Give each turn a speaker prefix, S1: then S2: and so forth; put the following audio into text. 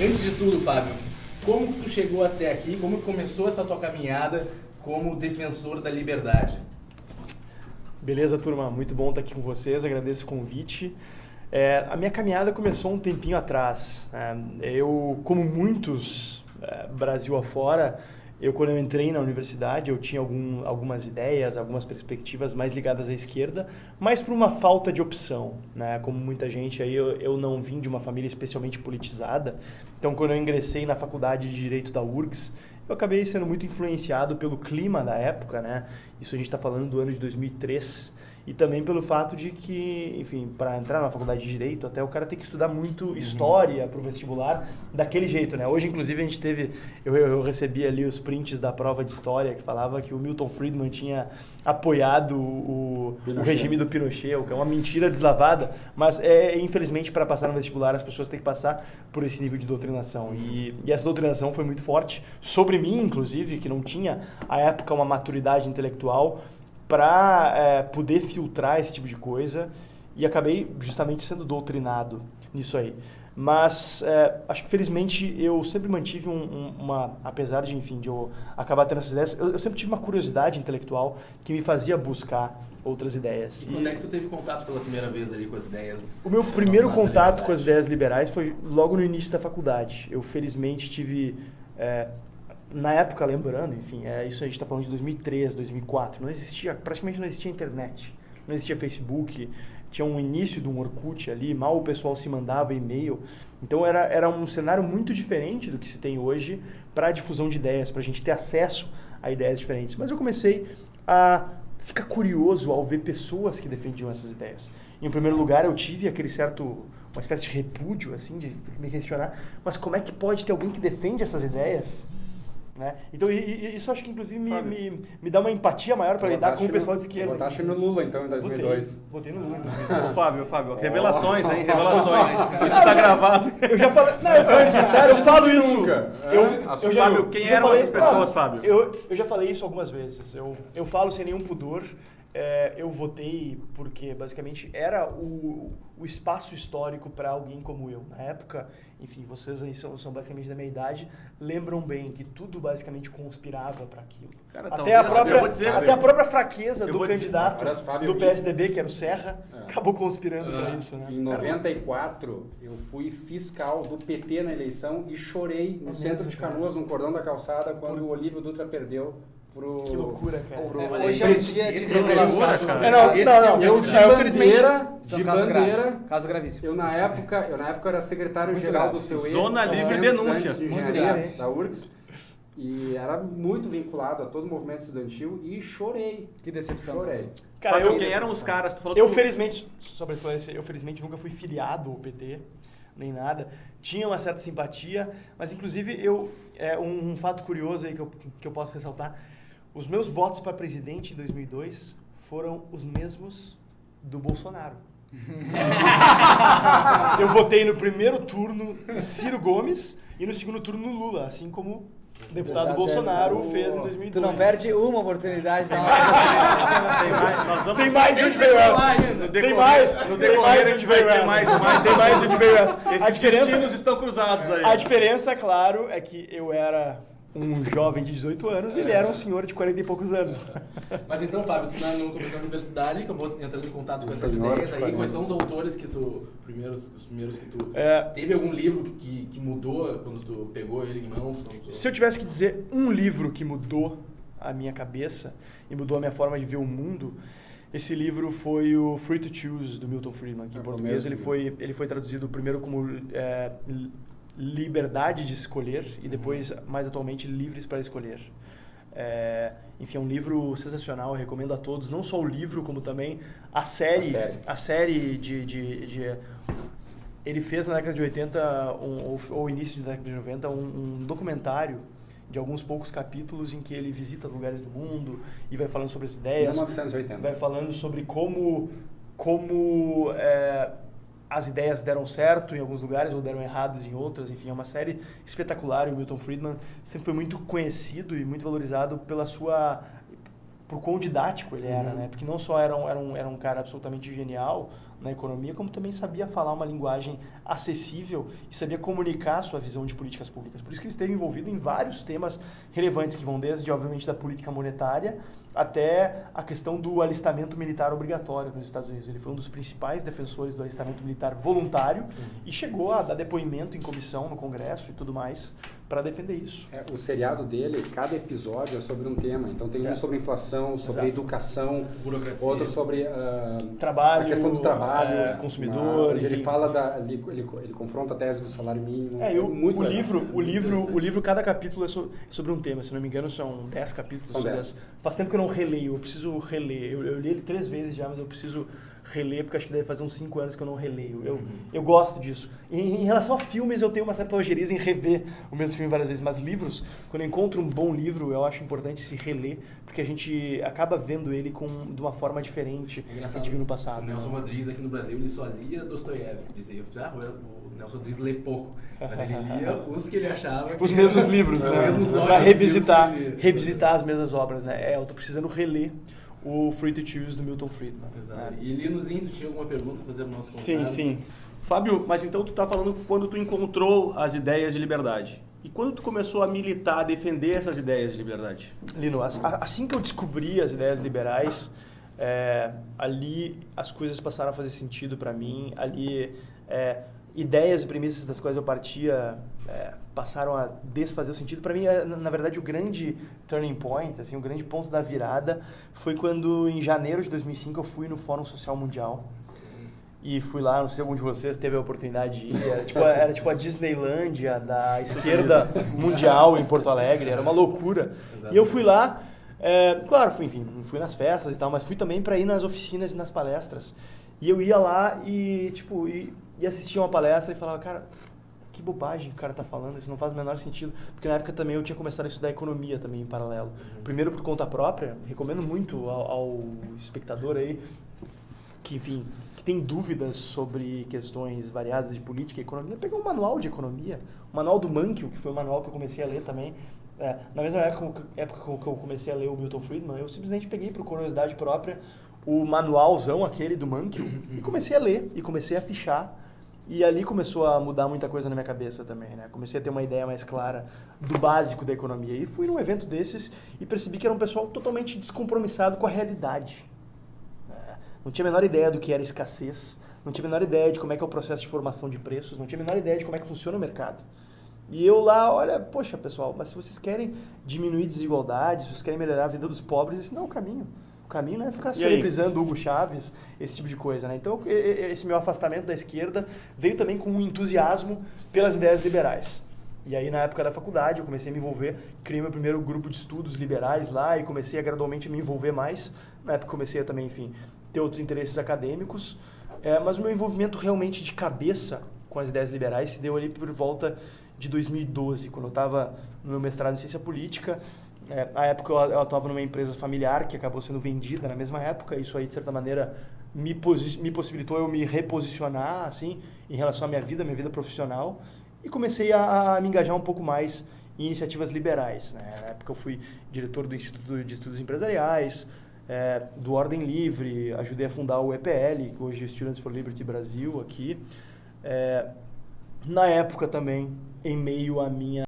S1: Antes de tudo, Fábio, como que tu chegou até aqui? Como começou essa tua caminhada como defensor da liberdade?
S2: Beleza, turma? Muito bom estar aqui com vocês, agradeço o convite. A minha caminhada começou um tempinho atrás. Eu, como muitos Brasil afora, quando eu entrei na universidade, eu tinha algumas ideias, algumas perspectivas mais ligadas à esquerda, mas por uma falta de opção, né? Como muita gente aí, eu não vim de uma família especialmente politizada, então quando eu ingressei na faculdade de Direito da URGS, eu acabei sendo muito influenciado pelo clima da época, né? Isso a gente está falando do ano de 2003, e também pelo fato de que, enfim, para entrar na faculdade de Direito, até o cara tem que estudar muito história para o vestibular daquele jeito, né? Hoje, inclusive, a gente teve, eu recebi ali os prints da prova de história que falava que o Milton Friedman tinha apoiado o regime do Pinochet, o que é uma mentira deslavada, mas infelizmente para passar no vestibular as pessoas têm que passar por esse nível de doutrinação. E essa doutrinação foi muito forte sobre mim, inclusive, que não tinha à época uma maturidade intelectual para poder filtrar esse tipo de coisa, e acabei justamente sendo doutrinado nisso aí. Mas acho que felizmente eu sempre mantive apesar de, enfim, de eu acabar tendo essas ideias, eu sempre tive uma curiosidade intelectual que me fazia buscar outras ideias.
S1: E quando é que tu teve contato pela primeira vez ali com as ideias?
S2: O meu primeiro contato com as ideias liberais foi logo no início da faculdade. Eu felizmente tive... na época, lembrando, enfim, isso a gente está falando de 2003, 2004, praticamente não existia internet, não existia Facebook, tinha um início de um Orkut ali, mal o pessoal se mandava e-mail, então era um cenário muito diferente do que se tem hoje para a difusão de ideias, para a gente ter acesso a ideias diferentes. Mas eu comecei a ficar curioso ao ver pessoas que defendiam essas ideias. Em primeiro lugar, eu tive uma espécie de repúdio, assim, de me questionar, mas como é que pode ter alguém que defende essas ideias? Né? Então, isso acho que inclusive me dá uma empatia maior para lidar com o pessoal de esquerda.
S3: Votaste no Lula, então, em 2002.
S2: Votei no Lula em 2002.
S4: Fábio, revelações, hein? Revelações. Isso está gravado.
S2: Eu já falei... Não, eu falo isso.
S3: Nunca.
S4: Fábio, quem eram essas pessoas, Fábio?
S2: Eu já falei isso algumas vezes. Eu falo sem nenhum pudor. Eu votei porque, basicamente, era o espaço histórico para alguém como eu. Na época, enfim, vocês aí são basicamente da minha idade, lembram bem que tudo basicamente conspirava para aquilo.
S4: Cara,
S2: até a própria fraqueza do candidato do PSDB, que era o Serra, acabou conspirando para isso. Né?
S3: Em 94, eu fui fiscal do PT na eleição e chorei no centro de Canoas, no cordão da calçada, quando o Olívio Dutra perdeu.
S2: Que loucura, cara.
S5: Hoje é um dia de revelações.
S3: Eu de bandeira,
S5: caso gravíssimo.
S3: Eu na época era secretário-geral do seu
S4: Zona Livre Denúncia.
S3: Da URGS. E era muito vinculado a todo o movimento estudantil e chorei.
S5: Que decepção.
S3: Chorei.
S2: Cara,
S4: quem eram os caras? Tu falou
S2: só pra esclarecer, eu felizmente nunca fui filiado ao PT, nem nada. Tinha uma certa simpatia, mas inclusive um fato curioso aí que eu posso ressaltar. Os meus votos para presidente em 2002 foram os mesmos do Bolsonaro. Eu votei no primeiro turno no Ciro Gomes e no segundo turno no Lula, assim como o deputado Bolsonaro fez em 2002.
S5: Tu não perde uma oportunidade da
S2: Tem mais onde veio essa. Tem mais onde veio essa.
S4: Esses destinos estão cruzados aí.
S2: A diferença, claro, é que eu era um jovem de 18 anos e ele era um senhor de 40 e poucos anos.
S1: Mas então, Fábio, tu no começo da universidade, acabou entrando em contato com essas ideias aí. Quais são os autores que os primeiros que tu... Teve algum livro que mudou quando tu pegou ele em mãos?
S2: Se eu tivesse que dizer um livro que mudou a minha cabeça e mudou a minha forma de ver o mundo, esse livro foi o Free to Choose, do Milton Friedman, que em português ele foi traduzido primeiro como Liberdade de Escolher e depois, mais atualmente, Livres para Escolher. Enfim, é um livro sensacional, eu recomendo a todos, não só o livro, como também a série ele fez na década de 80, ou início da década de 90, um documentário de alguns poucos capítulos em que ele visita lugares do mundo e vai falando sobre as ideias.
S3: 1980.
S2: Vai falando sobre como as ideias deram certo em alguns lugares ou deram errados em outros. Enfim, é uma série espetacular. E o Milton Friedman sempre foi muito conhecido e muito valorizado por quão didático ele era, né? Porque não só era um cara absolutamente genial na economia, como também sabia falar uma linguagem acessível e sabia comunicar a sua visão de políticas públicas. Por isso que ele esteve envolvido em vários temas relevantes que vão desde, obviamente, da política monetária até a questão do alistamento militar obrigatório nos Estados Unidos. Ele foi um dos principais defensores do alistamento militar voluntário e chegou a dar depoimento em comissão no Congresso e tudo mais para defender isso.
S3: O seriado dele, cada episódio é sobre um tema. Então tem um sobre inflação, sobre educação,
S1: burocracia,
S3: outro sobre
S2: trabalho,
S3: a questão do trabalho,
S2: consumidor.
S3: Onde ele fala ele confronta a tese do salário mínimo.
S2: O livro, cada capítulo é sobre um tema. Se não me engano, são 10 capítulos.
S3: São 10.
S2: Faz tempo que eu não releio, eu preciso reler. Eu li ele 3 vezes já, mas eu preciso reler, porque acho que deve fazer uns 5 anos que eu não releio. Eu gosto disso. Em relação a filmes, eu tenho uma certa ojeriza em rever o mesmo filme várias vezes, mas livros, quando eu encontro um bom livro, eu acho importante se reler, porque a gente acaba vendo ele de uma forma diferente do que a gente viu no passado.
S1: O Nelson Rodrigues aqui no Brasil, ele só lia Dostoiévski, dizia, o Nelson Rodrigues lê pouco, mas ele lia os que ele achava que
S2: os mesmos livros, né? Para revisitar as mesmas obras, né? Eu tô precisando reler o Free to Choose do Milton Friedman.
S1: Exato. E Linozinho, tu tinha alguma pergunta para fazer pro nosso convidado?
S4: Sim. Fábio, mas então tu tá falando quando tu encontrou as ideias de liberdade. E quando tu começou a militar, a defender essas ideias de liberdade?
S2: Lino, assim que eu descobri as ideias liberais, ali as coisas passaram a fazer sentido para mim. Ali ideias e premissas das quais eu partia passaram a desfazer o sentido. Para mim, na verdade, o grande turning point, assim, o grande ponto da virada foi quando, em janeiro de 2005, eu fui no Fórum Social Mundial. E fui lá, não sei se algum de vocês teve a oportunidade de ir. Era tipo a Disneylândia da esquerda mundial em Porto Alegre. Era uma loucura. Exatamente. E eu fui lá, claro, fui nas festas e tal, mas fui também para ir nas oficinas e nas palestras. E eu ia lá e assistia uma palestra e falava, cara, que bobagem que o cara tá falando, isso não faz o menor sentido. Porque na época também eu tinha começado a estudar economia também em paralelo. Primeiro por conta própria, recomendo muito ao espectador aí, que tem dúvidas sobre questões variadas de política e economia, pegar um manual de economia, o manual do Mankiw, que foi o manual que eu comecei a ler também. Na mesma época que eu comecei a ler o Milton Friedman, eu simplesmente peguei por curiosidade própria o manualzão aquele do Mankiw e comecei a ler e comecei a fichar. E ali começou a mudar muita coisa na minha cabeça também, né? Comecei a ter uma ideia mais clara do básico da economia. E fui num evento desses e percebi que era um pessoal totalmente descompromissado com a realidade. Não tinha a menor ideia do que era escassez, não tinha a menor ideia de como é que é o processo de formação de preços, não tinha a menor ideia de como é que funciona o mercado. E eu lá, olha, poxa pessoal, mas se vocês querem diminuir desigualdades, se vocês querem melhorar a vida dos pobres, esse não é o caminho. O caminho não é ficar celebrizando Hugo Chávez, esse tipo de coisa, né? Então, esse meu afastamento da esquerda veio também com um entusiasmo pelas ideias liberais. E aí, na época da faculdade, eu comecei a me envolver, criei meu primeiro grupo de estudos liberais lá e comecei a gradualmente me envolver mais. Na época, comecei a também, enfim, ter outros interesses acadêmicos. Mas o meu envolvimento realmente de cabeça com as ideias liberais se deu ali por volta de 2012, quando eu estava no meu mestrado em ciência política. Na época eu atuava numa empresa familiar que acabou sendo vendida na mesma época. Isso aí, de certa maneira, me possibilitou eu me reposicionar assim, em relação à minha vida profissional. E comecei a me engajar um pouco mais em iniciativas liberais, né? Na época eu fui diretor do Instituto de Estudos Empresariais, do Ordem Livre, ajudei a fundar o EPL, que hoje é Students for Liberty Brasil, aqui. Na época também, em meio à minha